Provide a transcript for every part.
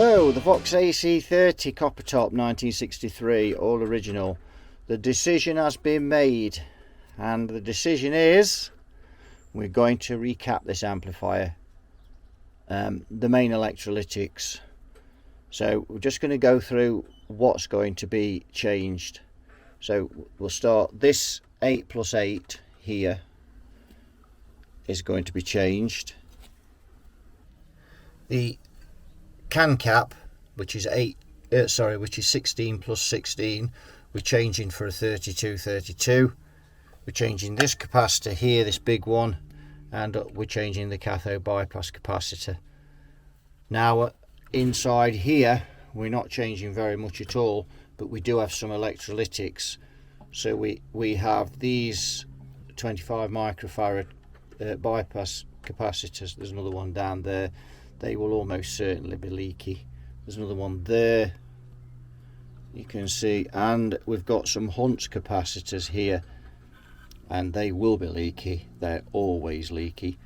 So the Vox AC30 Copper Top 1963, all original. The decision has been made, and the decision is we're going to recap this amplifier, the main electrolytics. So we're just going to go through what's going to be changed. So we'll start. This 8+8 here is going to be changed. The can cap, which is 16+16, we're changing for a 3232. We're changing this capacitor here, this big one, and we're changing the cathode bypass capacitor. Now inside here we're not changing very much at all, but we do have some electrolytics. So we have these 25 microfarad bypass capacitors. There's another one down there. They will almost certainly be leaky. There's another one there, you can see, and we've got some Hunt's capacitors here, and they will be leaky. They're always leaky.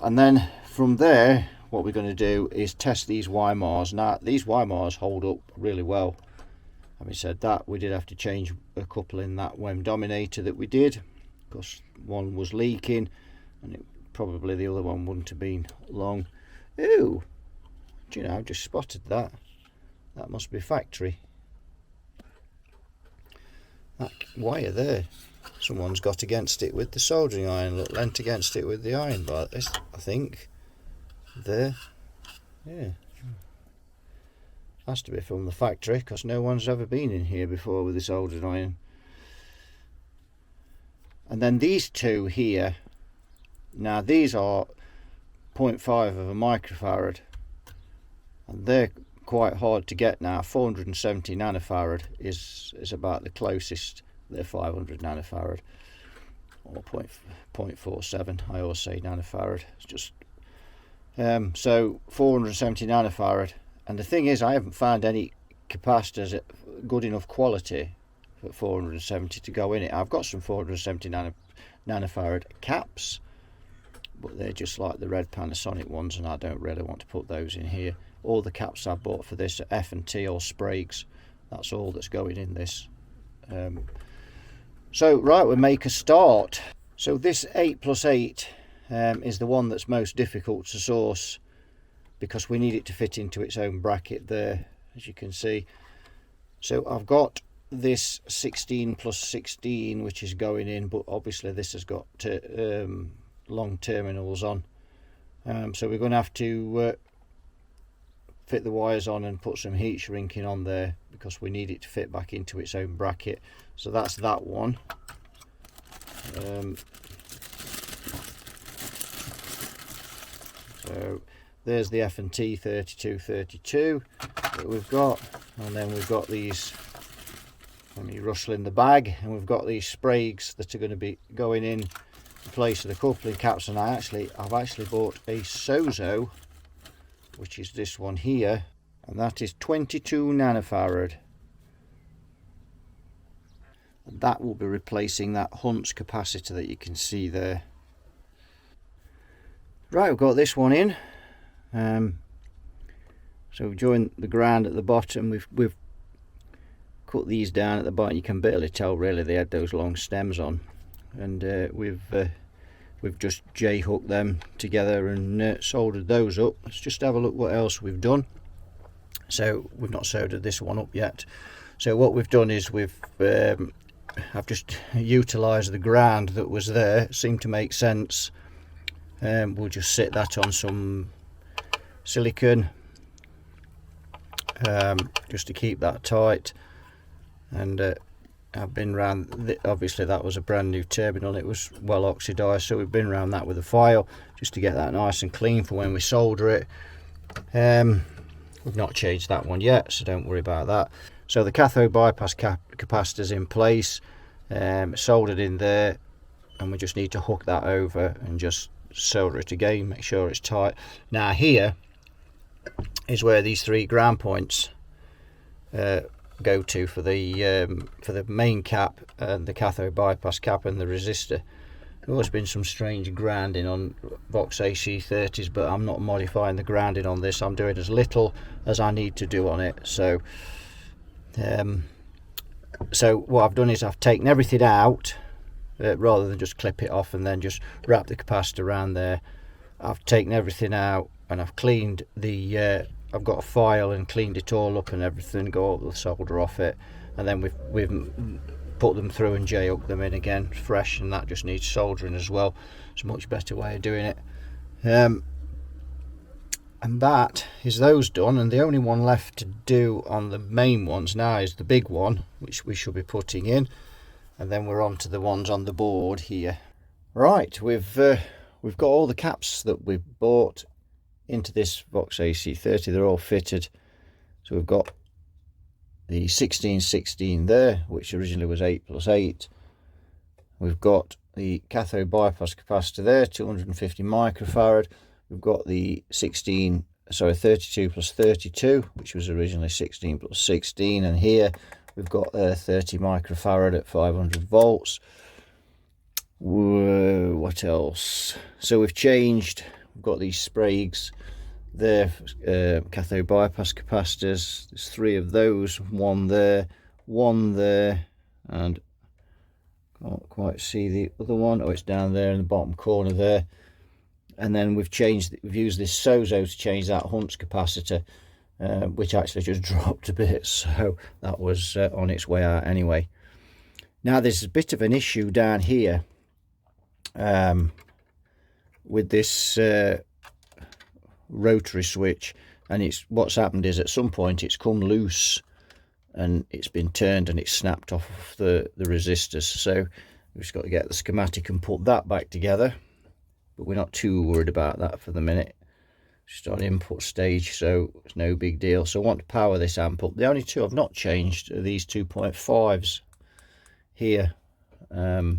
And then from there, what we're going to do is test these Weimars. Now these Weimars hold up really well. Having said that, we did have to change a couple in that WEM dominator that we did, because one was leaking, and probably the other one wouldn't have been long. Ooh, do you know, I've just spotted that. That must be factory. That wire there, someone's got against it with the soldering iron. Look, leant against it with the iron bar. This, I think, there. Yeah, has to be from the factory, because no one's ever been in here before with this soldering iron. And then these two here. Now these are 0.5 of a microfarad, and they're quite hard to get now. 470 nanofarad is about the closest. They're 500 nanofarad or 0.47. I always say nanofarad. It's just so 470 nanofarad. And the thing is, I haven't found any capacitors at good enough quality for 470 to go in it. I've got some 470 nanofarad caps, but they're just like the red Panasonic ones, and I don't really want to put those in here. All the caps I've bought for this are F&T or Sprague's. That's all that's going in this. So right, we'll make a start. So this 8+8 is the one that's most difficult to source, because we need it to fit into its own bracket there, as you can see. So I've got this 16+16 which is going in, but obviously this has got long terminals on, so we're going to have to fit the wires on and put some heat shrinking on there, because we need it to fit back into its own bracket. So that's that one. So there's the F&T 3232 that we've got, and then we've got these, let me rustle in the bag, and we've got these Sprague's that are going to be going in place of the coupling caps. And I've actually bought a Sozo, which is this one here, and that is 22 nanofarad, and that will be replacing that Hunt's capacitor that you can see there. Right, we've got this one in. So join the ground at the bottom. We've cut these down at the bottom. You can barely tell really they had those long stems on, and we've just J-hooked them together and soldered those up. Let's just have a look what else we've done. So we've not soldered this one up yet. So what we've done is I've just utilised the ground that was there. It seemed to make sense. We'll just sit that on some silicone, just to keep that tight. And I've been round, obviously that was a brand new terminal, it was well oxidized, so we've been around that with a file just to get that nice and clean for when we solder it. We've not changed that one yet, so don't worry about that. So the cathode bypass capacitor's in place, soldered in there, and we just need to hook that over and just solder it again, make sure it's tight. Now here is where these 3 ground points go to for the main cap and the cathode bypass cap and the resistor. There's always been some strange grounding on Vox AC30s, but I'm not modifying the grounding on this. I'm doing as little as I need to do on it. So what I've done is I've taken everything out, rather than just clip it off and then just wrap the capacitor around there. I've taken everything out and I've cleaned the I've got a file and cleaned it all up and everything, got all the solder off it, and then we've put them through and J-hooked them in again fresh, and that just needs soldering as well. It's a much better way of doing it. And that is those done, and the only one left to do on the main ones now is the big one, which we should be putting in, and then we're on to the ones on the board here. Right, we've got all the caps that we've bought into this Vox AC30. They're all fitted. So we've got the 1616 there, which originally was 8+8. We've got the cathode bypass capacitor there, 250 microfarad. We've got the 32+32, which was originally 16+16, and here we've got 30 microfarad at 500 volts. Whoa, what else? So we've changed. We've got these Spragues there, cathode bypass capacitors. There's 3 of those, one there, and can't quite see the other one. Oh, it's down there in the bottom corner there. And then we've used this Sozo to change that Hunt's capacitor, which actually just dropped a bit, so that was on its way out anyway. Now there's a bit of an issue down here with this rotary switch, and what's happened is at some point it's come loose and it's been turned and it's snapped off the resistors. So we've just got to get the schematic and put that back together, but we're not too worried about that for the minute. Just on input stage, so it's no big deal. So I want to power this amp up. The only 2 I've not changed are these 2.5s here, so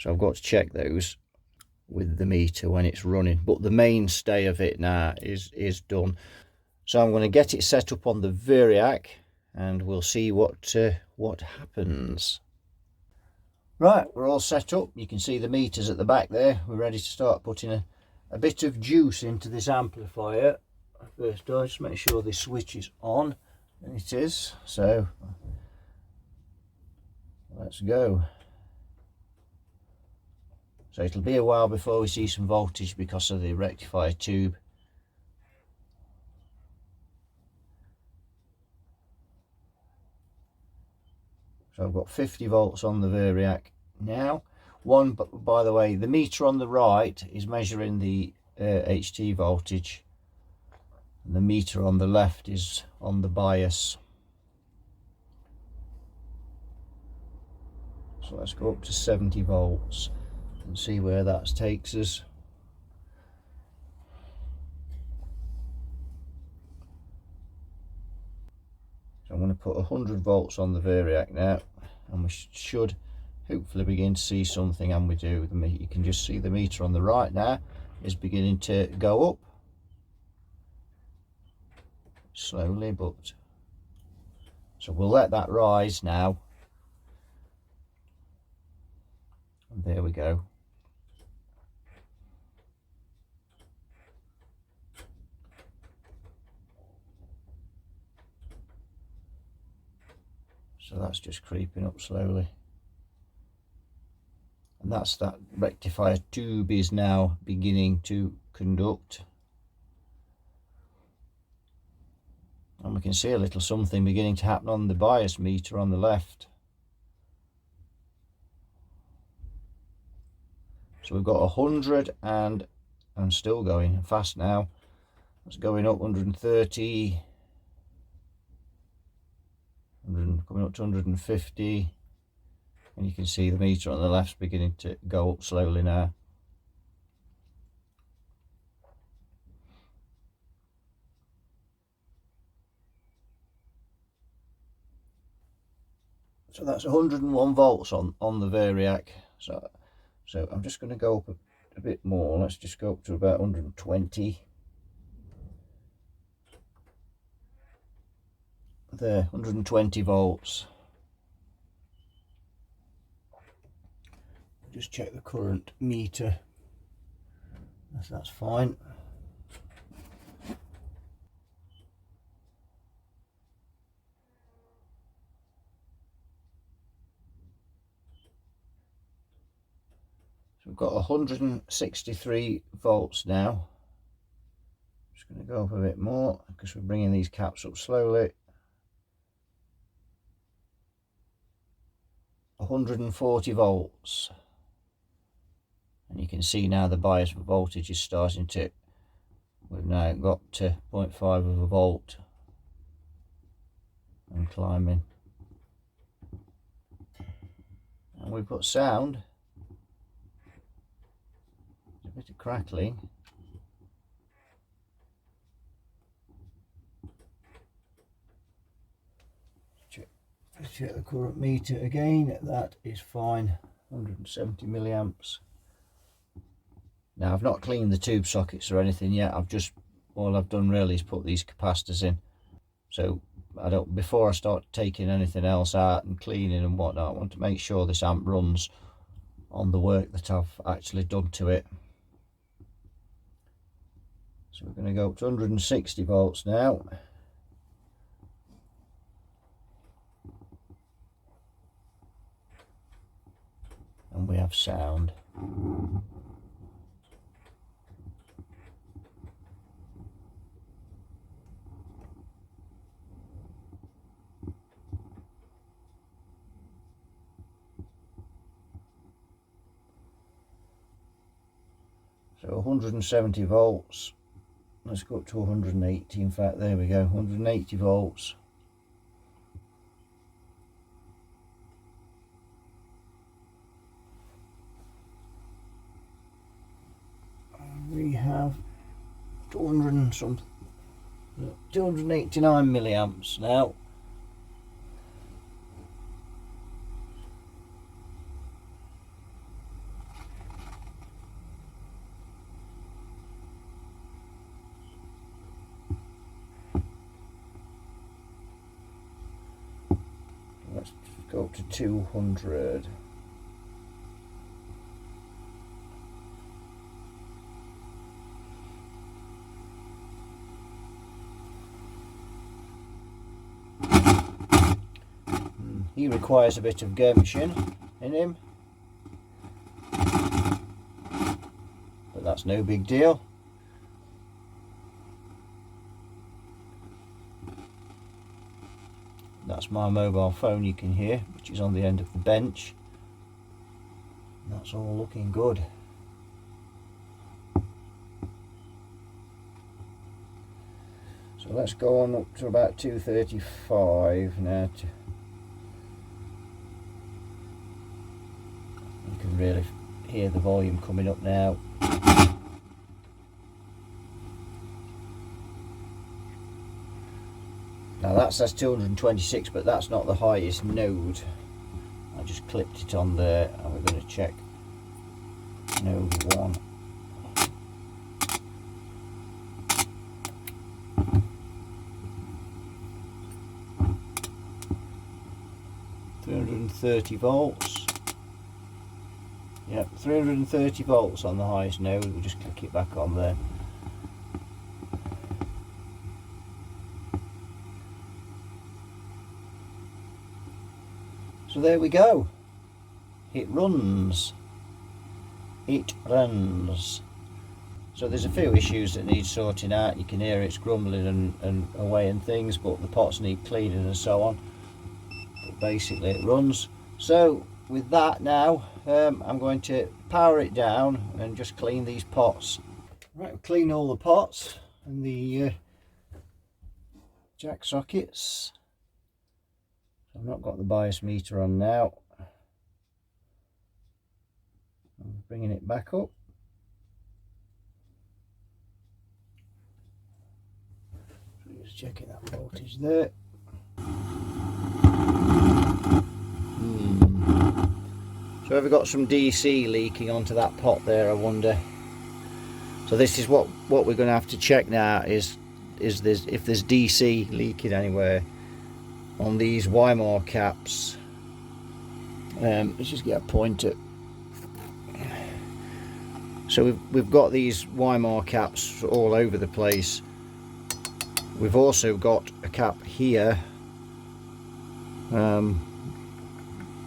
I've got to check those with the meter when it's running, but the mainstay of it now is done. So I'm going to get it set up on the Variac and we'll see what happens. Right, we're all set up. You can see the meters at the back there. We're ready to start putting a bit of juice into this amplifier. First I'll just make sure this switch is on, and it is. So let's go. So it'll be a while before we see some voltage because of the rectifier tube. So I've got 50 volts on the Variac now. By the way, the meter on the right is measuring the HT voltage, and the meter on the left is on the bias. So let's go up to 70 volts and see where that takes us. So I'm going to put 100 volts on the Variac now, and we should hopefully begin to see something, and we do. You can just see the meter on the right now is beginning to go up slowly, but so we'll let that rise now, and there we go. So that's just creeping up slowly, and that rectifier tube is now beginning to conduct, and we can see a little something beginning to happen on the bias meter on the left. So we've got 100 and I'm still going fast now. It's going up 130, coming up to 150, and you can see the meter on the left's beginning to go up slowly now. So that's 101 volts on the Variac. So I'm just going to go up a bit more. Let's just go up to about 120. There, 120 volts. just check the current meter. That's fine. So we've got 163 volts now. Just going to go up a bit more because we're bringing these caps up slowly. 140 volts. And you can see now the bias voltage is starting to, we've now got to 0.5 of a volt and climbing. And we've got sound. There's a bit of crackling. Check the current meter again. That is fine. 170 milliamps. Now I've not cleaned the tube sockets or anything yet. All I've done really is put these capacitors in. So before I start taking anything else out and cleaning and whatnot, I want to make sure this amp runs on the work that I've actually done to it. So we're going to go up to 160 volts now. And we have sound. So 170 volts. Let's go up to 180. In fact, there we go, 180 volts. We have 289 milliamps now. Let's go up to 200. He requires a bit of gumption in him, but that's no big deal. That's my mobile phone you can hear, which is on the end of the bench. That's all looking good. So let's go on up to about 235 now. You can really hear the volume coming up now. Now that says 226, but that's not the highest node. I just clipped it on there, and we're going to check node 1. .330 volts. Yep, 330 volts on the highest node. We'll just click it back on there. So there we go. It runs. It runs. So there's a few issues that need sorting out. You can hear it's grumbling and away and things, but the pots need cleaning and so on. But basically it runs. So with that now, I'm going to power it down and just clean these pots. Right, clean all the pots and the jack sockets. I've not got the bias meter on now. I'm bringing it back up. So just checking that voltage there. So have we got some DC leaking onto that pot there, I wonder? So this is what we're going to have to check now, is if there's DC leaking anywhere on these Weimar caps. Let's just get a pointer. So we've got these Weimar caps all over the place. We've also got a cap here,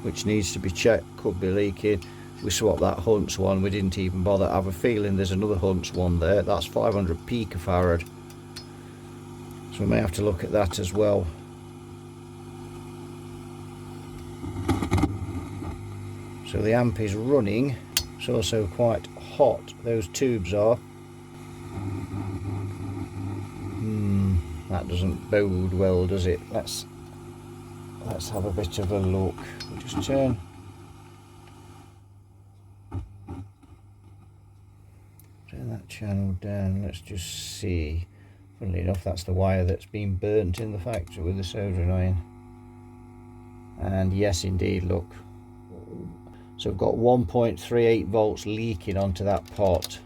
which needs to be checked, could be leaking. We swapped that Hunts one, we didn't even bother. I have a feeling there's another Hunts one there, that's 500 picofarad. So we may have to look at that as well. So the amp is running, it's also quite hot, those tubes are. That doesn't bode well, does it? Let's have a bit of a look. We'll just turn that channel down. Let's just see. Funnily enough, that's the wire that's been burnt in the factory with the soldering iron. And yes, indeed, look. So we've got 1.38 volts leaking onto that pot.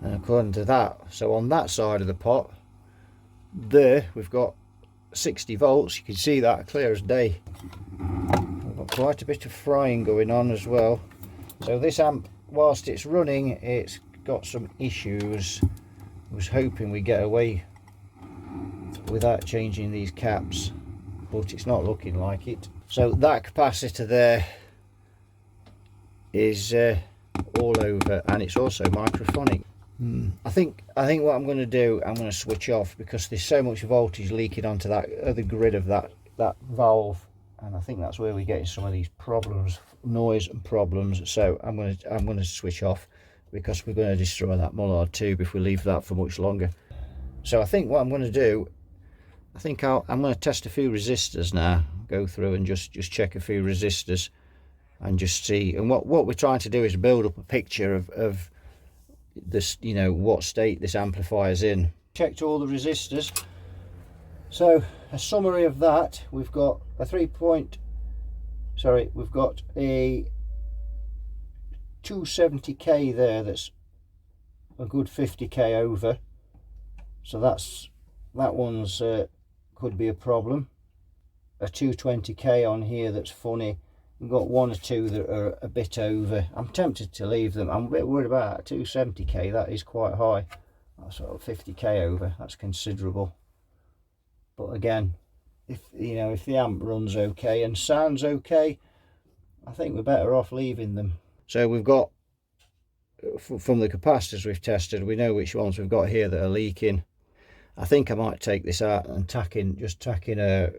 And according to that, so on that side of the pot, there we've got 60 volts. You can see that clear as day. We've got quite a bit of frying going on as well. So this amp, whilst it's running, it's got some issues. I was hoping we get away without changing these caps, but it's not looking like it. So that capacitor there is all over, and it's also microphonic. I think what I'm going to do, I'm going to switch off because there's so much voltage leaking onto that other grid of that valve, and I think that's where we're getting some of these problems, noise and problems. So I'm going to switch off because we're going to destroy that Mullard tube if we leave that for much longer. So I think what I'm going to do, I'm going to test a few resistors now, go through and just check a few resistors and just see. And what we're trying to do is build up a picture of this, you know, what state this amplifier's in. Checked all the resistors. So a summary of that, we've got a we've got a 270k there, that's a good 50k over. So that one's could be a problem. A 220k on here that's funny. We've got one or two that are a bit over. I'm tempted to leave them. I'm a bit worried about 270k. That is quite high. That's sort of 50k over. That's considerable. But again, if the amp runs okay and sounds okay, I think we're better off leaving them. So we've got, from the capacitors we've tested, we know which ones we've got here that are leaking. I think I might take this out and tack in a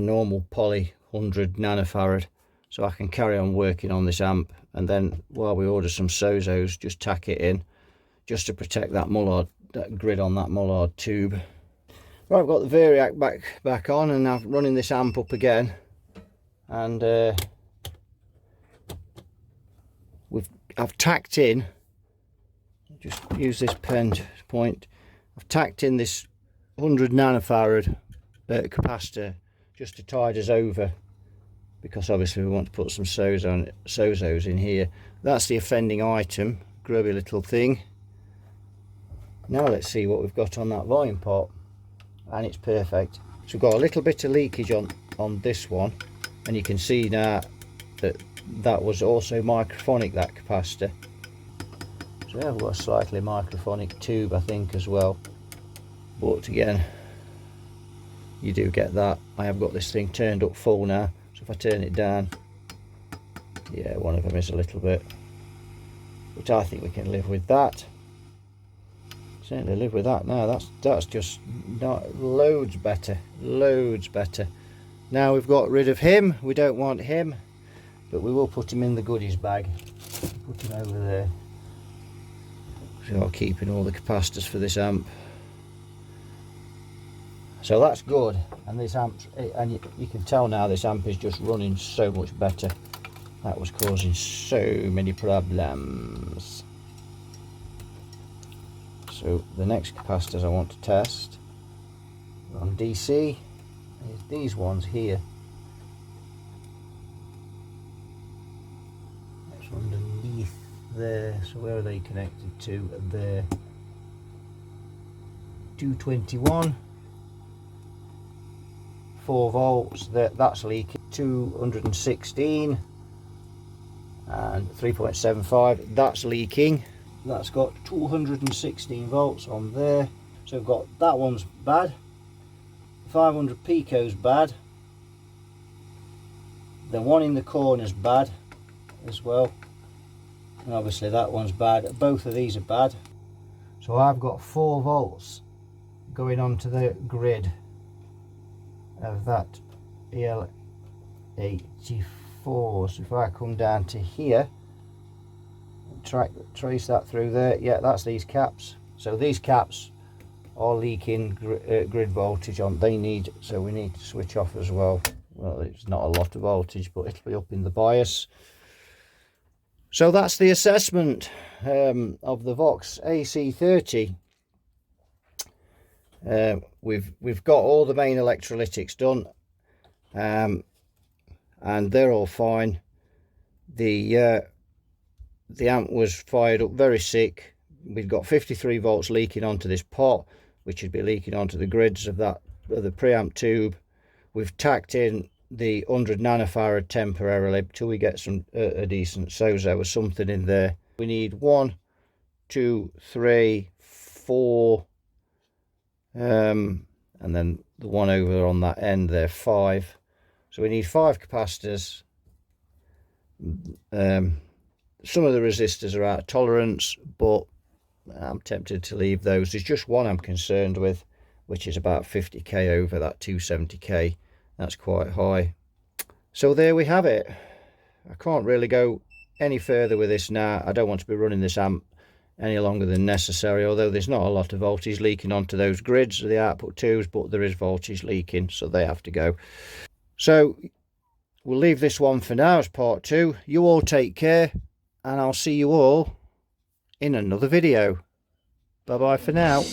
normal poly 100 nanofarad, so I can carry on working on this amp, and then while we order some Sozos, just tack it in just to protect that Mullard, that grid on that Mullard tube. Right, I've got the Variac back on, and I'm running this amp up again, and I've tacked in, just use this pen to point, I've tacked in this 100 nanofarad capacitor just to tide us over, because obviously we want to put some Sozos in here. That's the offending item, grubby little thing. Now let's see what we've got on that volume pot, and it's perfect. So we've got a little bit of leakage on this one, and you can see now that was also microphonic, that capacitor. So I've got a slightly microphonic tube, I think, as well, but again, you do get that. I have got this thing turned up full now, so if I turn it down, yeah, one of them is a little bit, but I think we can live with that. Certainly live with that now. That's just not loads better. Now we've got rid of him, we don't want him, but we will put him in the goodies bag. Put him over there. So I'm keeping all the capacitors for this amp. So that's good, and this amp, and you can tell now this amp is just running so much better. That was causing so many problems. So the next capacitors I want to test on DC is these ones here. That's underneath there. So where are they connected to? There. 221. 4 volts, that's leaking. 216, and 3.75, that's leaking. That's got 216 volts on there. So we've got that one's bad, 500 pico's bad, the one in the corner's bad as well, and obviously that one's bad. Both of these are bad. So I've got 4 volts going onto the grid of that EL84. So if I come down to here, trace that through there, yeah, that's these caps. So these caps are leaking grid voltage on. They need, so we need to switch off as well. Well, it's not a lot of voltage, but it'll be up in the bias. So that's the assessment of the Vox AC30. We've got all the main electrolytics done, and they're all fine. The amp was fired up very sick. We've got 53 volts leaking onto this pot, which would be leaking onto the grids of the preamp tube. We've tacked in the 100 nanofarad temporarily till we get some a decent sozo or something in there. We need 1, 2, 3, 4, and then the one over on that end there, 5. So we need 5 capacitors. Some of the resistors are out of tolerance, but I'm tempted to leave those. There's just one I'm concerned with, which is about 50k over that 270k. That's quite high. So there we have it. I can't really go any further with this now. I don't want to be running this amp any longer than necessary, although there's not a lot of voltage leaking onto those grids of the output tubes, but there is voltage leaking, so they have to go. So we'll leave this one for now as part 2. You all take care, and I'll see you all in another video. Bye bye for now.